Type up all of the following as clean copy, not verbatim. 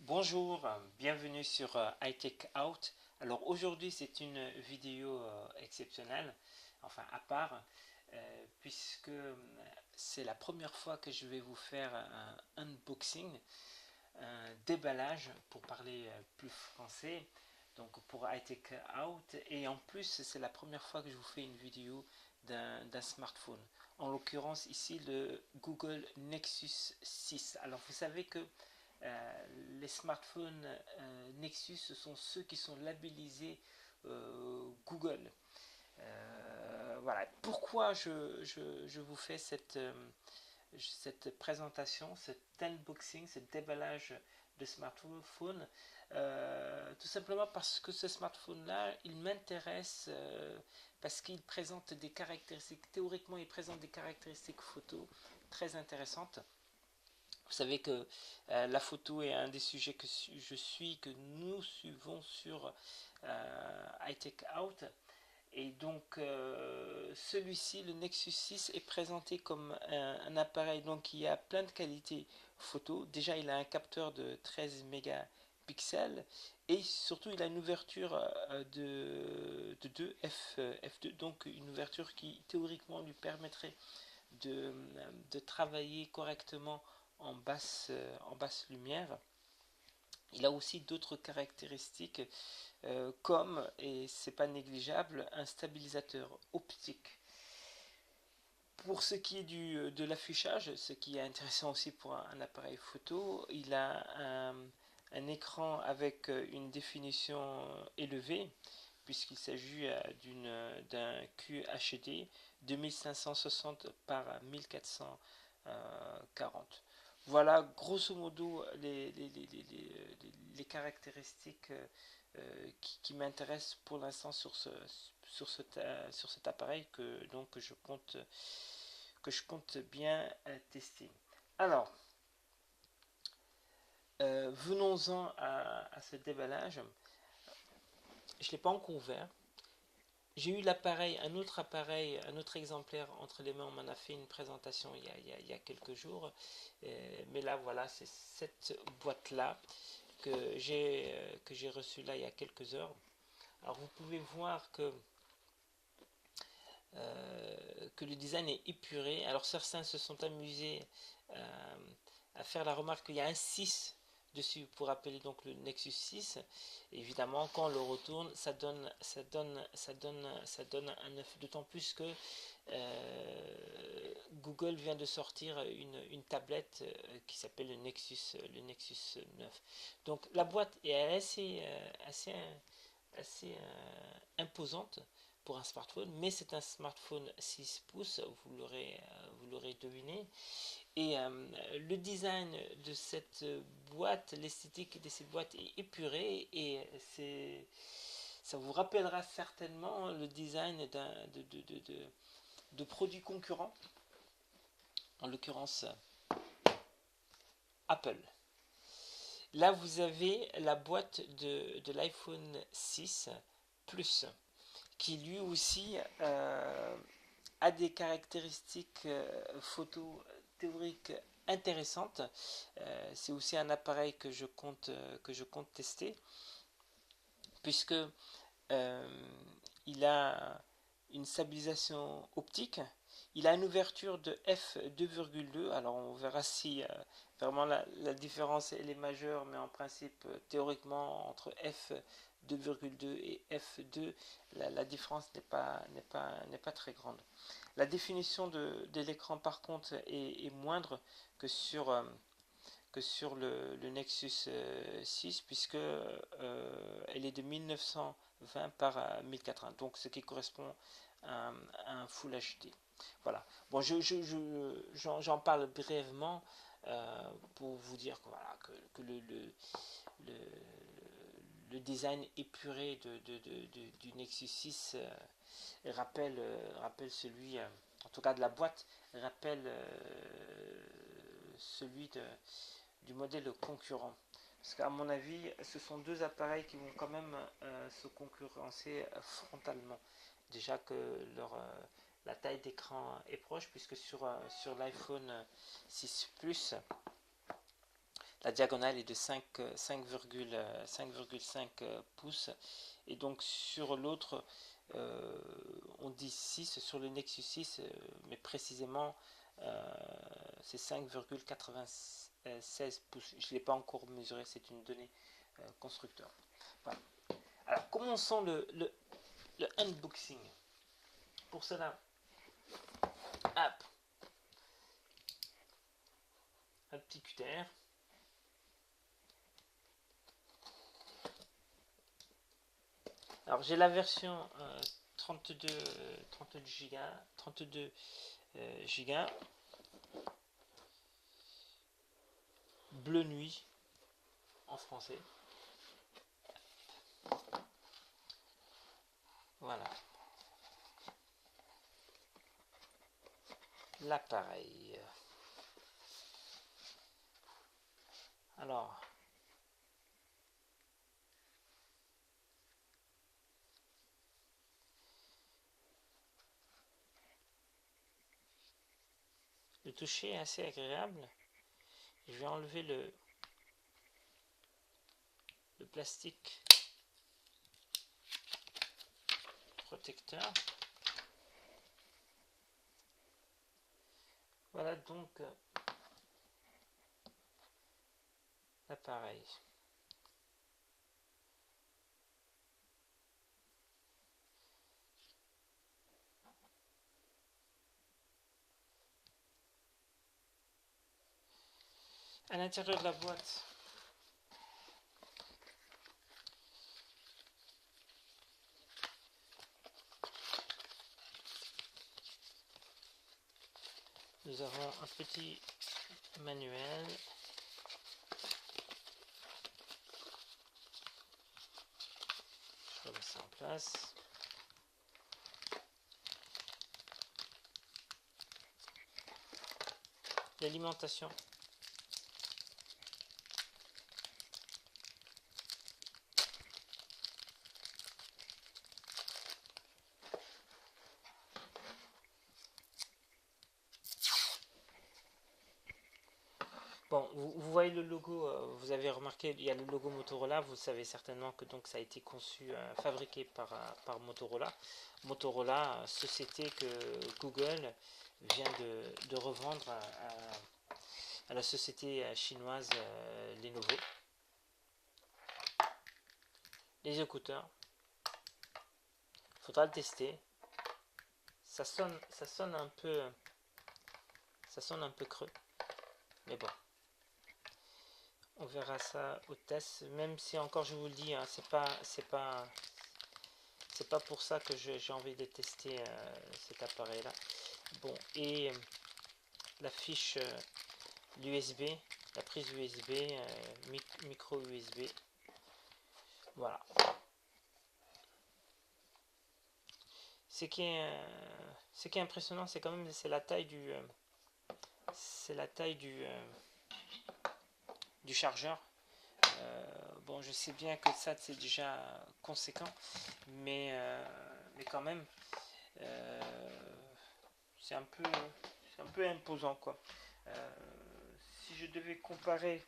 Bonjour, bienvenue sur iTech Out. Alors aujourd'hui c'est une vidéo exceptionnelle, enfin à part, puisque c'est la première fois que je vais vous faire un unboxing, un déballage pour parler plus français, donc pour iTech Out. Et en plus c'est la première fois que je vous fais une vidéo d'un smartphone. En l'occurrence ici le Google Nexus 6. Alors vous savez que les smartphones Nexus, ce sont ceux qui sont labellisés Google. Voilà. Pourquoi je vous fais cette présentation, cet unboxing, ce déballage de smartphone, tout simplement parce que ce smartphone-là, il m'intéresse parce qu'il présente des caractéristiques, théoriquement, il présente des caractéristiques photo très intéressantes. Vous savez que la photo est un des sujets que que nous suivons sur iTech Out. Et donc celui-ci, le Nexus 6, est présenté comme un appareil donc, qui a plein de qualités photo. Déjà, il a un capteur de 13 mégapixels et surtout, il a une ouverture de 2 f2, donc une ouverture qui théoriquement lui permettrait de travailler correctement en basse lumière. Il a aussi d'autres caractéristiques comme, et c'est pas négligeable, un stabilisateur optique. Pour ce qui est de l'affichage, ce qui est intéressant aussi pour un appareil photo, il a un écran avec une définition élevée, puisqu'il s'agit d'un QHD 2560 par 1440. Voilà grosso modo les caractéristiques qui m'intéressent pour l'instant sur cet appareil que je compte bien tester. Alors, venons-en à ce déballage. Je ne l'ai pas encore ouvert. J'ai eu l'appareil, un autre exemplaire entre les mains. On m'en a fait une présentation il y a quelques jours. Mais là, voilà, c'est cette boîte-là que j'ai reçue là il y a quelques heures. Alors, vous pouvez voir que le design est épuré. Alors, certains se sont amusés à faire la remarque qu'il y a un 6 dessus pour appeler donc le Nexus 6. Évidemment, quand on le retourne, ça donne un 9. D'autant plus que Google vient de sortir une tablette qui s'appelle le Nexus 9. Donc la boîte est assez imposante pour un smartphone, mais c'est un smartphone 6 pouces, vous l'aurez deviné. Et le design de cette boîte, l'esthétique de cette boîte est épurée et ça vous rappellera certainement le design de produits concurrents, en l'occurrence Apple. Là, vous avez la boîte de l'iPhone 6 Plus, qui lui aussi a des caractéristiques photo théoriques intéressantes. C'est aussi un appareil que je compte tester, puisque il a une stabilisation optique. Il a une ouverture de f2,2. Alors on verra si vraiment la différence elle est majeure, mais en principe, théoriquement, entre f2,2 et f2, la différence n'est pas très grande. La définition de l'écran par contre est moindre que sur le Nexus 6, puisque elle est de 1920 par 1080, donc ce qui correspond à un Full HD. Voilà. Bon, j'en parle brièvement pour vous dire que, voilà, que le, le design épuré du Nexus 6 rappelle celui, en tout cas de la boîte, rappelle celui du modèle concurrent. Parce qu'à mon avis, ce sont deux appareils qui vont quand même se concurrencer frontalement. Déjà que la taille d'écran est proche, puisque sur l'iPhone 6 Plus, la diagonale est de 5,5 pouces, et donc sur l'autre on dit 6 sur le Nexus 6, mais précisément c'est 5,96 pouces. Je ne l'ai pas encore mesuré, c'est une donnée constructeur. Voilà. Alors commençons le unboxing. Pour cela, hop, un petit QTR. Alors j'ai la version 32 Go, bleu nuit en français. Voilà. L'appareil. Alors, le toucher est assez agréable. Je vais enlever le plastique protecteur. Voilà donc l'appareil. À l'intérieur de la boîte, nous avons un petit manuel. Je remets ça en place. L'alimentation. Bon, vous voyez le logo, vous avez remarqué, il y a le logo Motorola. Vous savez certainement que donc ça a été conçu, fabriqué par Motorola. Motorola, société que Google vient de revendre à la société chinoise Lenovo. Les écouteurs, il faudra le tester. Ça sonne un peu creux, mais bon. On verra ça au test, même si encore je vous le dis, hein, c'est pas pour ça que j'ai envie de tester cet appareil là. Bon, et la fiche l'USB, la prise USB, micro USB. Voilà. Ce qui est impressionnant, c'est quand même la taille du chargeur. Bon, je sais bien que ça c'est déjà conséquent, mais quand même c'est un peu imposant quoi. Si je devais comparer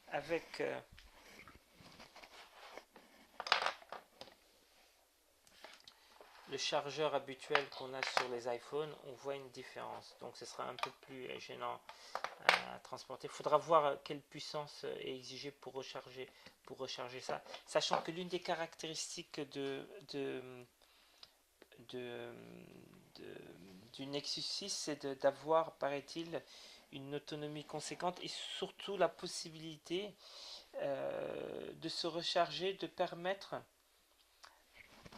avec le chargeur habituel qu'on a sur les iPhones, on voit une différence. Donc ce sera un peu plus gênant à transporter. Il faudra voir quelle puissance est exigée pour recharger ça. Sachant que l'une des caractéristiques du Nexus 6, c'est d'avoir, paraît-il, une autonomie conséquente et surtout la possibilité de se recharger, de permettre.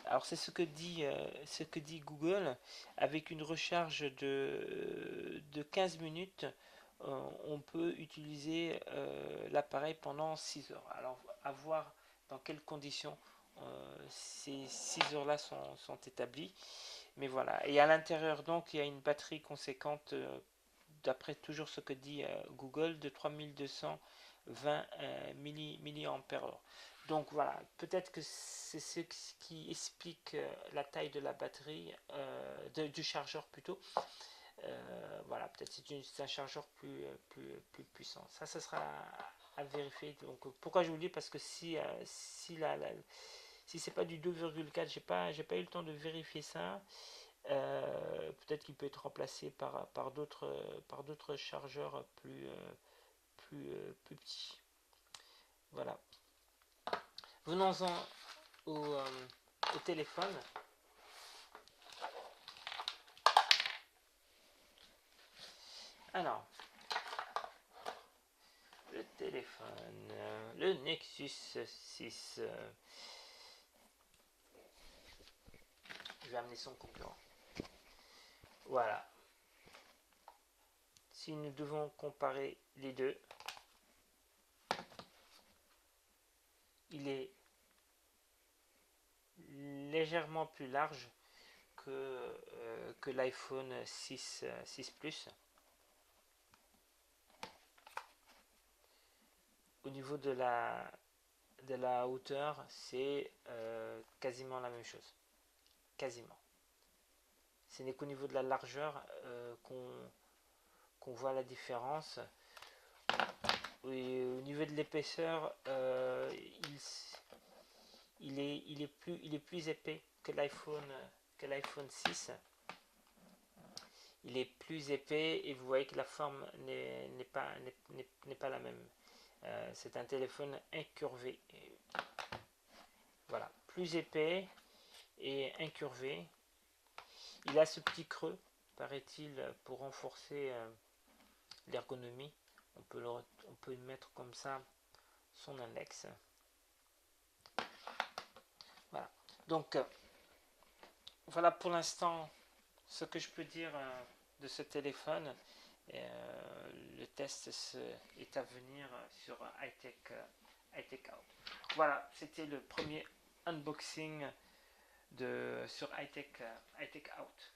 Alors c'est ce que dit Google, avec une recharge de 15 minutes, on peut utiliser l'appareil pendant 6 heures. Alors à voir dans quelles conditions ces 6 heures là sont établies. Mais voilà, et à l'intérieur donc il y a une batterie conséquente, d'après toujours ce que dit Google, de 3220 mAh. Donc voilà, peut-être que c'est ce qui explique la taille de la batterie, du chargeur plutôt. Voilà, peut-être c'est un chargeur plus puissant. Ça sera à vérifier. Donc pourquoi je vous le dis, parce que si c'est pas du 2,4, j'ai pas eu le temps de vérifier ça. Peut-être qu'il peut être remplacé par d'autres chargeurs plus petits. Voilà. Venons-en au téléphone. Alors, le téléphone, le Nexus 6. Je vais amener son concurrent. Voilà. Si nous devons comparer les deux, il est légèrement plus large que l'iPhone 6 Plus. Au niveau de la hauteur, c'est quasiment la même chose. Quasiment. Ce n'est qu'au niveau de la largeur qu'on voit la différence. Et au niveau de l'épaisseur, il est plus épais que l'iPhone 6. Il est plus épais et vous voyez que la forme n'est pas la même. C'est un téléphone incurvé. Voilà, plus épais et incurvé. Il a ce petit creux, paraît-il, pour renforcer l'ergonomie. On peut mettre comme ça son index. Voilà. Donc, voilà pour l'instant ce que je peux dire de ce téléphone. Le test est à venir sur iTech Out. Voilà, c'était le premier unboxing sur iTech Out.